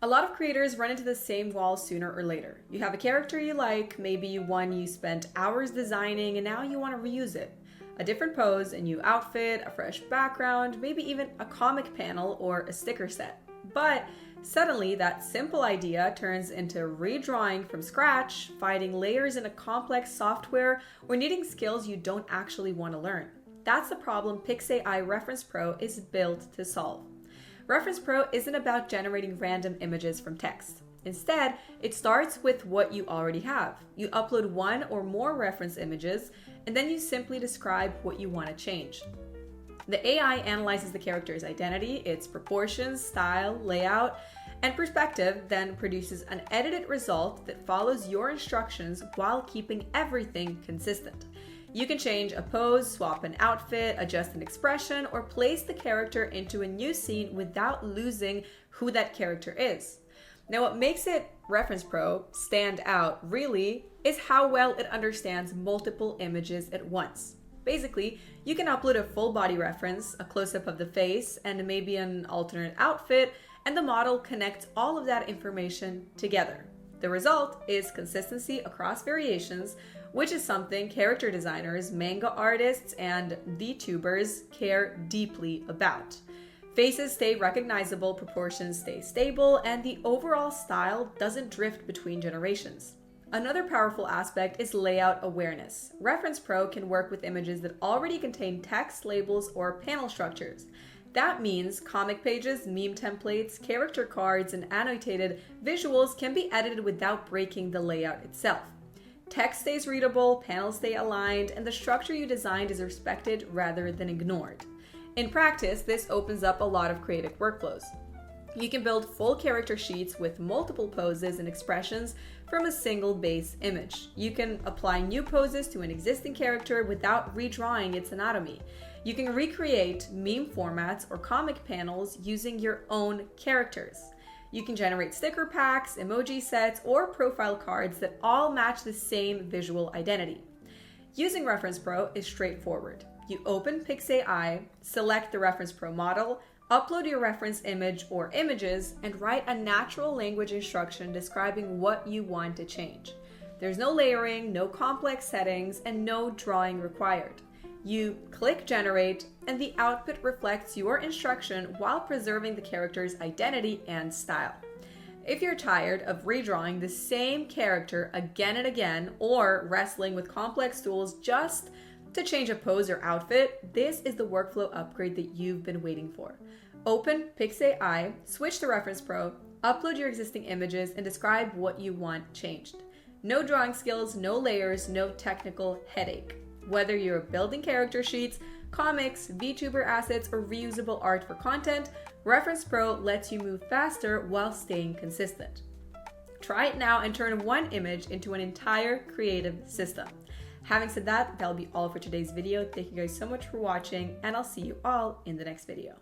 A lot of creators run into the same wall sooner or later. You have a character you like, maybe one you spent hours designing and now you want to reuse it. A different pose, a new outfit, a fresh background, maybe even a comic panel or a sticker set. But suddenly that simple idea turns into redrawing from scratch, fighting layers in a complex software, or needing skills you don't actually want to learn. That's the problem PixAI Reference Pro is built to solve. Reference Pro isn't about generating random images from text. Instead, it starts with what you already have. You upload one or more reference images, and then you simply describe what you want to change. The AI analyzes the character's identity, its proportions, style, layout, and perspective, then produces an edited result that follows your instructions while keeping everything consistent. You can change a pose, swap an outfit, adjust an expression, or place the character into a new scene without losing who that character is. Now, what makes it Reference Pro stand out really is how well it understands multiple images at once. Basically, you can upload a full body reference, a close-up of the face, and maybe an alternate outfit, and the model connects all of that information together. The result is consistency across variations, which is something character designers, manga artists, and VTubers care deeply about. Faces stay recognizable, proportions stay stable, and the overall style doesn't drift between generations. Another powerful aspect is layout awareness. Reference Pro can work with images that already contain text, labels, or panel structures. That means comic pages, meme templates, character cards, and annotated visuals can be edited without breaking the layout itself. Text stays readable, panels stay aligned, and the structure you designed is respected rather than ignored. In practice, this opens up a lot of creative workflows. You can build full character sheets with multiple poses and expressions from a single base image. You can apply new poses to an existing character without redrawing its anatomy. You can recreate meme formats or comic panels using your own characters. You can generate sticker packs, emoji sets, or profile cards that all match the same visual identity. Using Reference Pro is straightforward. You open PixAI, select the Reference Pro model, upload your reference image or images, and write a natural language instruction describing what you want to change. There's no layering, no complex settings, and no drawing required. You click generate, and the output reflects your instruction while preserving the character's identity and style. If you're tired of redrawing the same character again and again, or wrestling with complex tools just to change a pose or outfit, this is the workflow upgrade that you've been waiting for. Open PixAI, switch to Reference Pro, upload your existing images, and describe what you want changed. No drawing skills, no layers, no technical headache. Whether you're building character sheets, comics, VTuber assets, or reusable art for content, Reference Pro lets you move faster while staying consistent. Try it now and turn one image into an entire creative system. Having said that, that'll be all for today's video. Thank you guys so much for watching, and I'll see you all in the next video.